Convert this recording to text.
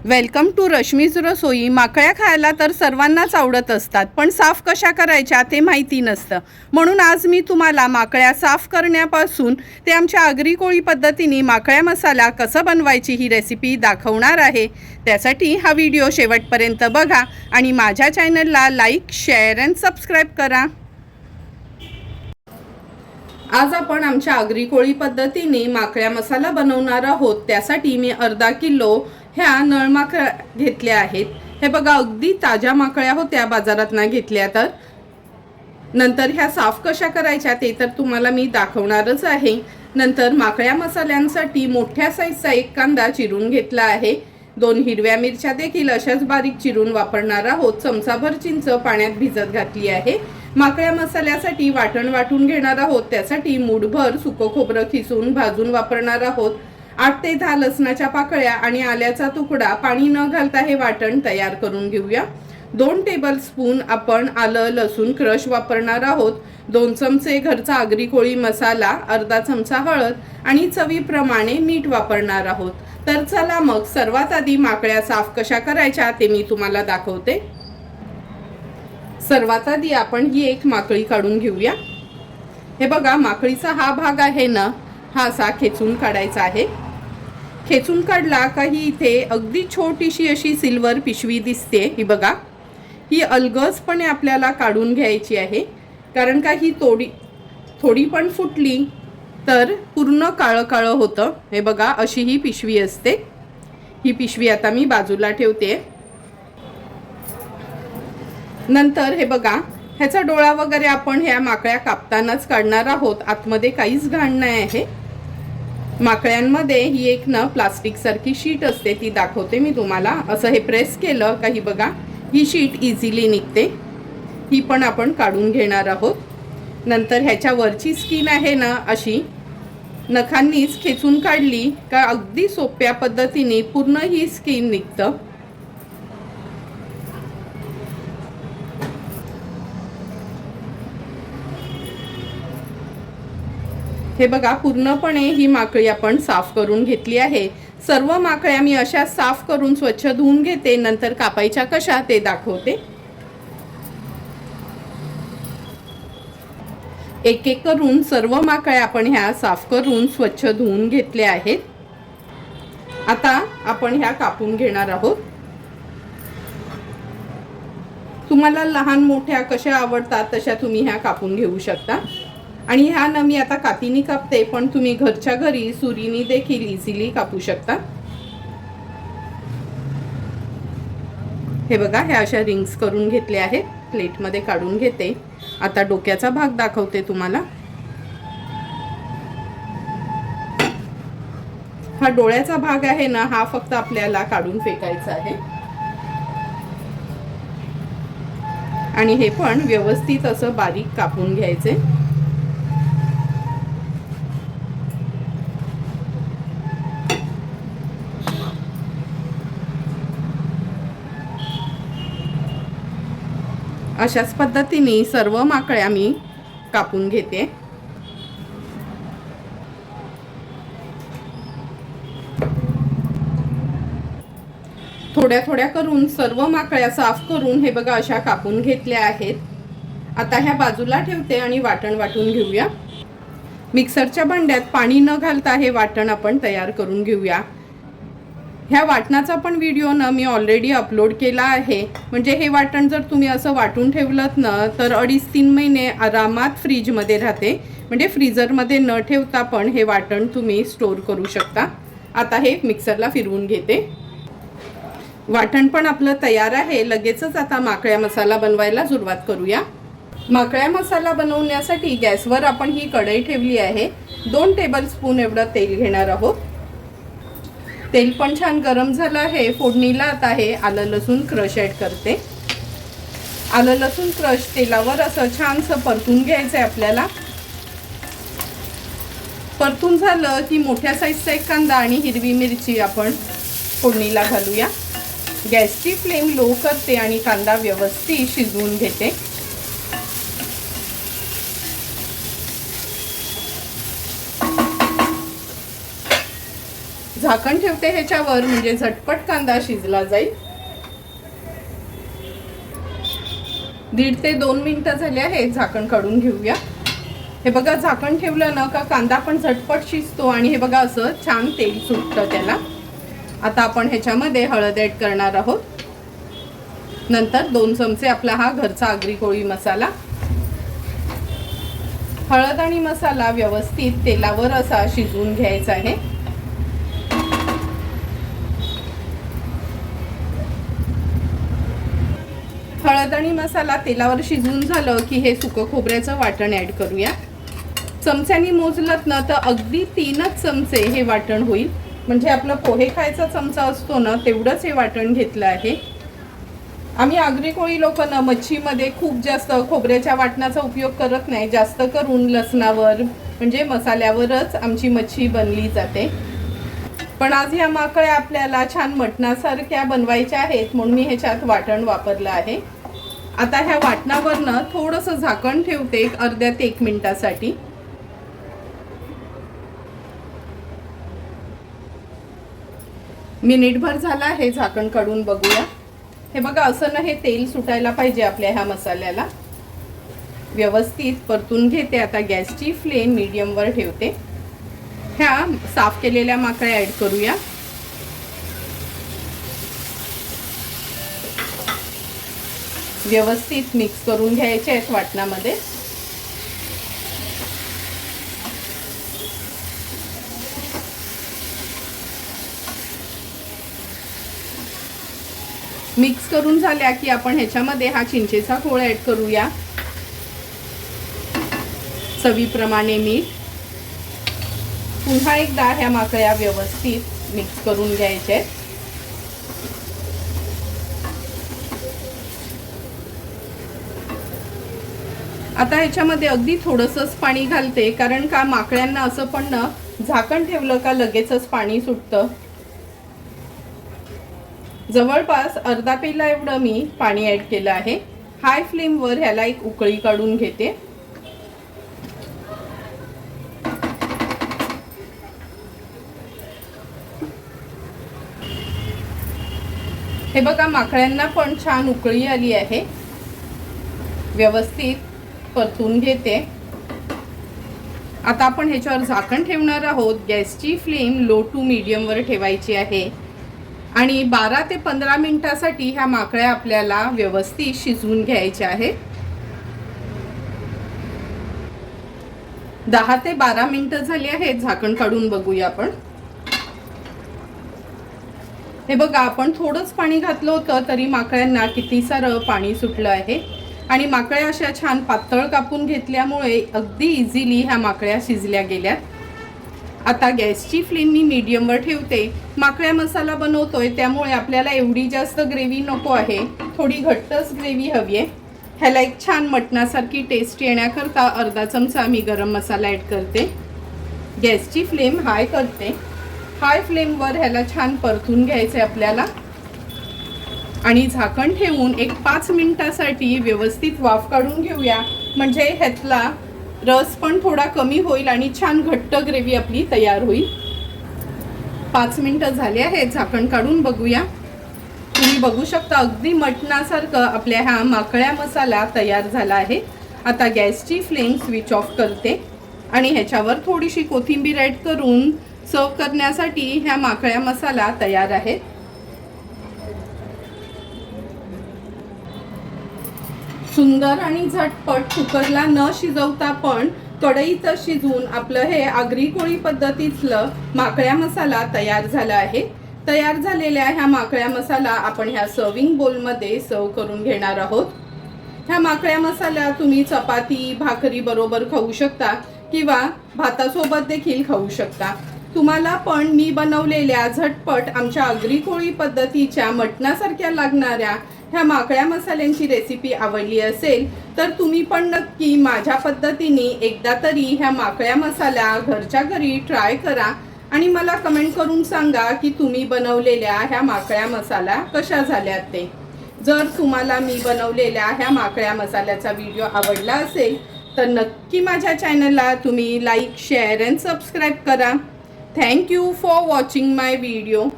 Welcome to Rashmi's रसोई। माकळ्या खायला तर सर्वांनाच आवडत असतात, पण साफ कशा करायच्या ते माहिती नसतं। म्हणून आज मी तुम्हाला माकळ्या साफ करण्यापासून ते आमच्या आगरी कोळी पद्धतीने माकळ्या मसाला कसं बनवायची ही रेसिपी दाखवणार आहे। त्यासाठी हा व्हिडिओ शेवटपर्यंत बघा आणि माझ्या चॅनलला लाईक, शेअर अँड सबस्क्राईब करा। आज आपण आमच्या आगरी कोळी पद्धतीने माकळ्या मसाला बनवणार आहोत। त्यासाठी मी अर्धा किलो ह्या नळ माकळ्या घेतल्या आहेत। हे बघा, अगदी ताज्या माकळ्या होत्या, बाजारात ना घेतल्या तर। नंतर ह्या साफ कशा करायच्या ते तर तुम्हाला मी दाखवणारच आहे। नंतर माकळ्या मसाल्यांसाठी मोठ्या साईजचा एक कांदा चिरून घेतला आहे। 2 हिरव्या मिरच्या देखील अशाच बारीक चिरून वापरणार आहोत। चमचाभर चिंच पाण्यात भिजत घातली आहे। माकळ्या मसाल्यासाठी वाटण वाटून घेणार आहोत। त्यासाठी मूठभर सुकं खोबरं खिसून भाजून वापरणार आहोत। 8 ते 10 लसणाच्या पाकळ्या आणि आल्याचा तुकडा पाणी न घालता हे वाटण तयार करून घेऊया। 2 टेबलस्पून आपण आलं लसूण क्रश वापरणार आहोत। 2 चमचे घरचा आगरी कोळी मसाला, अर्धा चमचा हळद आणि चवीप्रमाणे मीठ वापरणार आहोत। तर चला मग सर्वात आधी माकळ्या साफ कशा करायच्या ते मी तुम्हाला दाखवते। सर्वात आधी आपण ही एक माकळी काढून घेऊया। हे बघा, माकळीचा हा भाग आहे ना, हा असा खेचून काढायचा आहे। खेचून काढला का ही इथे अगदी छोटीशी अशी सिल्वर पिशवी दिसते। ही बघा, ही अलगजपणे आपल्याला काढून घ्यायची आहे, कारण का ही थोडी पण फुटली तर पूर्ण काळं काळं होतं। हे बघा, अशी ही पिशवी असते। ही पिशवी आता मी बाजूला ठेवते। नंतर हे बघा, ह्याचा डोळा वगैरे आपण ह्या माकळ्या कापतानाच काढणार आहोत। आतमध्ये काहीच घाण नाही आहे। माकळ्यांमध्ये ही एक ना प्लास्टिक सारखी शीट असते, ती दाखवते मी तुम्हाला। असं हे प्रेस केलं का ही बघा, ही शीट इझिली निघते। ही पण आपण काढून घेणार आहोत। नंतर ह्याच्या वरची स्किन आहे ना, अशी नखांनीच खेचून काढली का अगदी सोप्या पद्धतीने पूर्ण ही स्किन निघतं। हे बघा, पूर्णपणे ही माकळी आपण साफ करून घेतली आहे। सर्व माकळ्या मी अशा साफ करून स्वच्छ धुवून घेते, नंतर कापायच्या कशा ते दाखवते। एक एक करून सर्व माकळ्या आपण ह्या साफ करून स्वच्छ धुवून घेतल्या आहेत। आता आपण ह्या कापून घेणार आहोत। तुम्हाला लहान मोठ्या कशा आवडतात तशा तुम्ही ह्या कापून घेऊ शकता। आणि ह्या ना मी आता कातीने कापते, पण तुम्ही घरच्या घरी सुरीने देखील इझिली कापू शकता। हे बघा, ह्या अशा रिंग्स करून घेतल्या आहेत। प्लेटमध्ये काढून घेते। आता डोक्याचा भाग दाखवते तुम्हाला। हा डोळ्याचा भाग आहे ना, हा फक्त आपल्याला काढून फेकायचा आहे। आणि हे पण व्यवस्थित असं बारीक कापून घ्यायचे। अशाच पद्धतीने सर्व माकळ्या मी कापून घेते। थोड्या थोड्या करून सर्व माकळ्या साफ करून हे बघा अशा कापून घेतल्या आहेत। आता ह्या बाजूला ठेवते आणि वाटण वाटून घेऊया। मिक्सरच्या भांड्यात पाणी न घालता हे वाटण आपण तयार करून घेऊया। ह्या वाटणाचा पण व्हिडिओ ना मी ऑलरेडी अपलोड केला आहे। म्हणजे हे वाटण जर तुम्ही असं वाटून ठेवलं ना तर 2.5-3 महिने आरामात फ्रीजमध्ये राहते। म्हणजे फ्रीजरमध्ये न ठेवता पण हे वाटण तुम्ही स्टोर करू शकता। आता हे मिक्सरला फिरवून घेते। वाटण पण आपलं तयार आहे। लगेचच आता माकळ्या मसाला बनवायला सुरुवात करूया। माकळ्या मसाला बनवण्यासाठी गॅसवर आपण ही कढई ठेवली आहे। 2 टेबलस्पून एवढं तेल घेणार आहोत। तेल पण छान गरम झालं आहे। फोडणीला आता हे आलं लसूण क्रश ॲड करते। आलं लसूण क्रश तेलावर असं छानसं परतून घ्यायचं आहे आपल्याला। परतून झालं की मोठ्या साईजचा एक कांदा आणि हिरवी मिरची आपण फोडणीला घालूया। गॅसची फ्लेम लो करते आणि कांदा व्यवस्थित शिजवून घेते। झाकण ठेवते ह्याच्यावर, म्हणजे झटपट कांदा शिजला जाईल. 1.5 ते 2 मिनिटं झाले आहेत. झाकण काढून घेऊया. हे बघा, झाकण ठेवलं ना का कांदा पण झटपट शिजतो आणि हे बघा असं छान तेल सुटतं त्याला. आता आपण ह्याच्यामध्ये हळद ॲड करणार आहोत. नंतर 2 चमचे आपला हा घरचा आगरी कोळी मसाला. हळद आणि मसाला व्यवस्थित तेलावर असा शिजवून घ्यायचा आहे. हळद आणि मसाला तेलावर शिजवून झालं की हे सुकं खोबऱ्याचं वाटण ॲड करूया. चमच्यानी मोजलत ना तर अगदी 3च चमचे हे वाटण होईल. म्हणजे आपलं पोहे खायचा चमचा असतो ना तेवढंच हे वाटण घेतलं आहे. आम्ही आगरी कोळी लोक ना मच्छीमध्ये खूप जास्त खोबऱ्याच्या वाटणाचा उपयोग करत नाही. जास्त करून लसणावर म्हणजे मसाल्यावरच आमची मच्छी बनली जाते. पण आज ह्या माकळ्या आपल्याला छान मटणासारख्या बनवायच्या आहेत म्हणून मी ह्याच्यात वाटण वापरलं आहे. आता ह्या वाटणावरनं थोडंसं झाकण ठेवते अर्ध्या ते 1 मिनिटासाठी. मिनिटभर झाला आहे. झाकण काढून बघूया. हे बघा, असं ना हे तेल सुटायला पाहिजे आपल्या ह्या मसाल्याला. व्यवस्थित परतून घेते. आता गॅसची फ्लेम मीडियमवर ठेवते. ह्या साफ केलेल्या माकळ्या ॲड करूया. व्यवस्थित मिक्स करून घ्यायचे आहेत वाटणामध्ये. मिक्स करून झाल्या की आपण ह्याच्यामध्ये हा चिंचेचा कोळ ॲड करूया. चवीप्रमाणे मीठ. पुन्हा एकदा ह्या माकळ्या व्यवस्थित मिक्स करून घ्यायचे आहेत. आता ह्याच्यामध्ये अगदी थोडंसंच पाणी घालते, कारण का माकळ्यांना असं पण ना झाकण ठेवलं का लगेचच पाणी सुटतं. जवळपास अर्धा पेला एवढं मी पाणी ॲड केलं आहे. हाय फ्लेमवर ह्याला एक उकळी काढून घेते. हे बघा, माकळ्यांना पण छान उकळी आली आहे. व्यवस्थित परतून घेते. आता आपण ह्याच्यावर झाकण ठेवणार आहोत. गॅसची फ्लेम लो टू मीडियमवर ठेवायची आहे आणि 12 ते 15 मिनिटासाठी ह्या माकळ्या आपल्याला व्यवस्थित शिजवून घ्यायच्या आहेत. 10 ते 12 मिनिटं झाली आहेत. झाकण काढून बघूया आपण. हे बघा, आपण थोडंच पाणी घातलं होतं तरी माकळ्यांना किती सारं पाणी सुटलं आहे. आणि माकळ्या अशा छान पातळ कापून घेतल्यामुळे अगदी इझिली ह्या माकळ्या शिजल्या गेल्यात. आता गॅसची फ्लेम मी मीडियमवर ठेवते. माकळ्या मसाला बनवतोय त्यामुळे आपल्याला एवढी जास्त ग्रेव्ही नको आहे. थोडी घट्टच ग्रेव्ही हवी आहे. ह्याला एक छान मटणासारखी टेस्ट येण्याकरता अर्धा चमचा मी गरम मसाला ॲड करते. गॅसची फ्लेम हाय करते. हाय फ्लेमवर ह्याला छान परतून घ्यायचे आपल्याला आणि झाकण ठेवून एक 5 मिनिटासाठी व्यवस्थित वाफ काढून घेऊया. म्हणजे ह्यातला रस पण थोडा कमी होईल आणि छान घट्ट ग्रेव्ही आपली तयार होईल. 5 मिनिटं झाले आहेत. झाकण काढून बघूया. तुम्ही बघू शकता अगदी मटणासारखं आपल्या ह्या माकळ्या मसाला तयार झाला आहे. आता गॅसची फ्लेम स्विच ऑफ करते आणि ह्याच्यावर थोडीशी कोथिंबीर ॲड करून सर्व करण्यासाठी ह्या माकळ्या मसाला तयार आहे. सुंदर आणि झटपट कुकरला न शिजवता पण कढईतच शिजवून आपलं हे आगरी कोळी पद्धतीतलं माकळ्या मसाला तयार झाला आहे. तयार झालेल्या ह्या माकळ्या मसाला आपण ह्या सर्विंग बोलमध्ये सर्व करून घेणार आहोत. ह्या माकळ्या मसाला तुम्ही चपाती भाकरी बरोबर खाऊ शकता किंवा भातासोबत देखील खाऊ शकता. तुम्हाला पण मी बनवलेल्या झटपट आमच्या आगरी कोळी पद्धतीच्या मटणासारख्या लागणाऱ्या ह्या माकळ्या मसाल्यांची रेसिपी आवडली असेल तर तुम्ही पण नक्की माझ्या पद्धतीने एकदा तरी ह्या माकळ्या मसाला घरच्या घरी ट्राय करा आणि मला कमेंट करून सांगा की तुम्ही बनवलेल्या ह्या माकळ्या मसाला कशा झाल्यात ते. जर तुम्हाला मी बनवलेल्या ह्या माकळ्या मसाल्याचा व्हिडिओ आवडला असेल तर नक्की माझ्या चॅनलला तुम्ही लाईक शेअर अँड सबस्क्राईब करा. Thank you for watching my video.